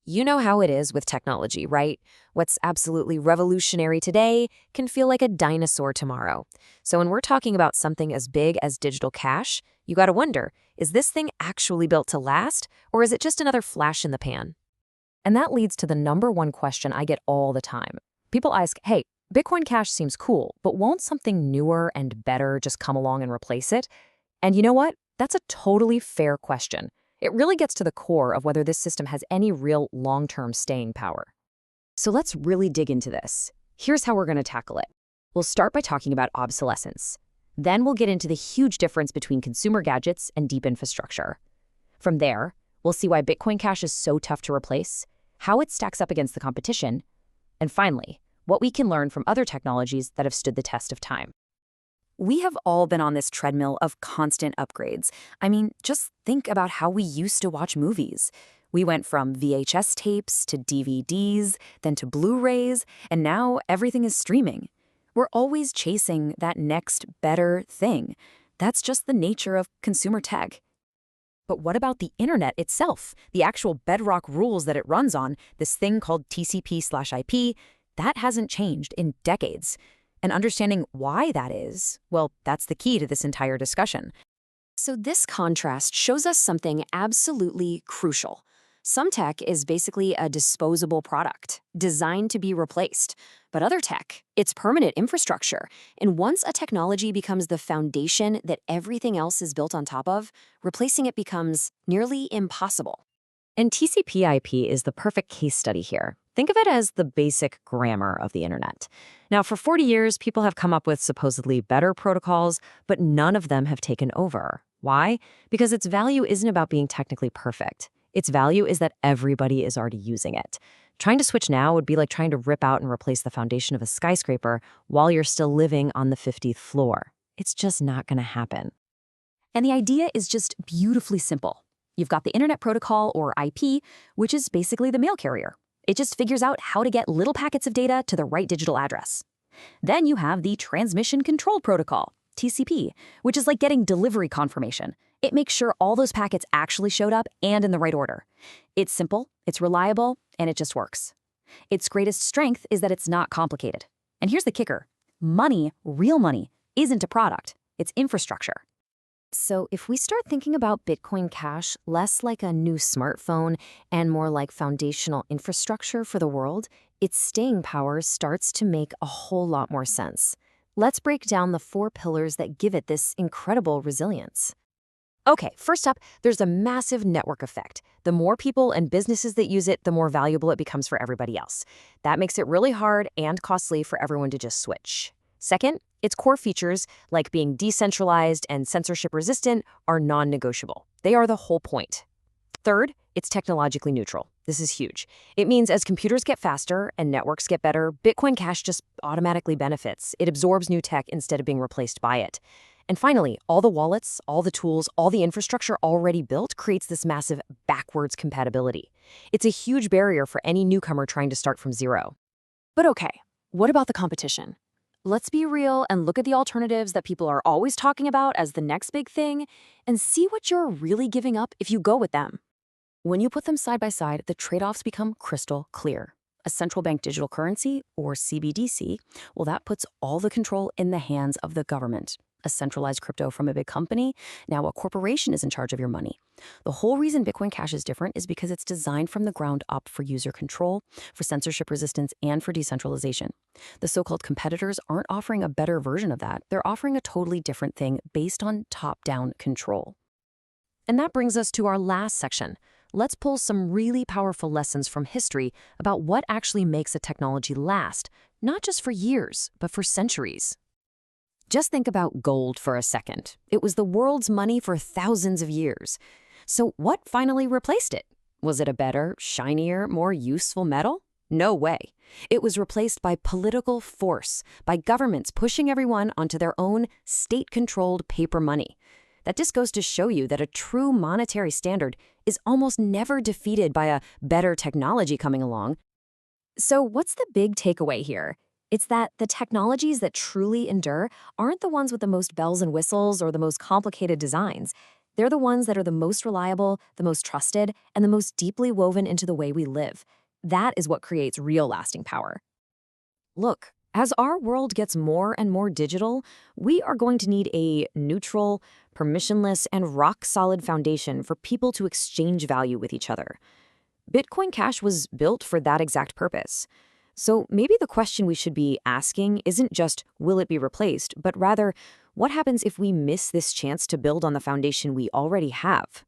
You know how it is with technology, right? What's absolutely revolutionary today can feel like a dinosaur tomorrow. So when we're talking about something as big as digital cash, you gotta wonder, is this thing actually built to last, or is it just another flash in the pan? And that leads to the number one question I get all the time. People ask, hey, Bitcoin Cash seems cool, but won't something newer and better just come along and replace it? And you know what? That's a totally fair question. It really gets to the core of whether this system has any real long-term staying power. So let's really dig into this. Here's how we're going to tackle it. We'll start by talking about obsolescence. Then we'll get into the huge difference between consumer gadgets and deep infrastructure. From there, we'll see why Bitcoin Cash is so tough to replace, how it stacks up against the competition, and finally, what we can learn from other technologies that have stood the test of time. We have all been on this treadmill of constant upgrades. I mean, just think about how we used to watch movies. We went from VHS tapes to DVDs, then to Blu-rays, and now everything is streaming. We're always chasing that next better thing. That's just the nature of consumer tech. But what about the internet itself? The actual bedrock rules that it runs on, this thing called TCP/IP, that hasn't changed in decades. And understanding why that is, well, that's the key to this entire discussion. So this contrast shows us something absolutely crucial. Some tech is basically a disposable product, designed to be replaced. But other tech, it's permanent infrastructure. And once a technology becomes the foundation that everything else is built on top of, replacing it becomes nearly impossible. And TCP/IP is the perfect case study here. Think of it as the basic grammar of the internet. Now, for 40 years, people have come up with supposedly better protocols, but none of them have taken over. Why? Because its value isn't about being technically perfect. Its value is that everybody is already using it. Trying to switch now would be like trying to rip out and replace the foundation of a skyscraper while you're still living on the 50th floor. It's just not going to happen. And the idea is just beautifully simple. You've got the Internet Protocol, or IP, which is basically the mail carrier. It just figures out how to get little packets of data to the right digital address. Then you have the Transmission Control Protocol, TCP, which is like getting delivery confirmation. It makes sure all those packets actually showed up and in the right order. It's simple, it's reliable, and it just works. Its greatest strength is that it's not complicated. And here's the kicker. Money, real money, isn't a product. It's infrastructure. So if we start thinking about Bitcoin Cash less like a new smartphone and more like foundational infrastructure for the world, its staying power starts to make a whole lot more sense. Let's break down the 4 pillars that give it this incredible resilience. Okay, first up, there's a massive network effect. The more people and businesses that use it, the more valuable it becomes for everybody else. That makes it really hard and costly for everyone to just switch. Second, its core features, like being decentralized and censorship-resistant, are non-negotiable. They are the whole point. Third, it's technologically neutral. This is huge. It means as computers get faster and networks get better, Bitcoin Cash just automatically benefits. It absorbs new tech instead of being replaced by it. And finally, all the wallets, all the tools, all the infrastructure already built creates this massive backwards compatibility. It's a huge barrier for any newcomer trying to start from zero. But okay, what about the competition? Let's be real and look at the alternatives that people are always talking about as the next big thing and see what you're really giving up if you go with them. When you put them side by side, the trade-offs become crystal clear. A central bank digital currency, or CBDC, well, that puts all the control in the hands of the government. A centralized crypto from a big company, now a corporation is in charge of your money. The whole reason Bitcoin Cash is different is because it's designed from the ground up for user control, for censorship resistance, and for decentralization. The so-called competitors aren't offering a better version of that. They're offering a totally different thing based on top-down control. And that brings us to our last section. Let's pull some really powerful lessons from history about what actually makes a technology last, not just for years, but for centuries. Just think about gold for a second. It was the world's money for thousands of years. So what finally replaced it? Was it a better, shinier, more useful metal? No way. It was replaced by political force, by governments pushing everyone onto their own state-controlled paper money. That just goes to show you that a true monetary standard is almost never defeated by a better technology coming along. So what's the big takeaway here? It's that the technologies that truly endure aren't the ones with the most bells and whistles or the most complicated designs. They're the ones that are the most reliable, the most trusted, and the most deeply woven into the way we live. That is what creates real lasting power. Look, as our world gets more and more digital, we are going to need a neutral, permissionless, and rock-solid foundation for people to exchange value with each other. Bitcoin Cash was built for that exact purpose. So maybe the question we should be asking isn't just, will it be replaced, but rather, what happens if we miss this chance to build on the foundation we already have?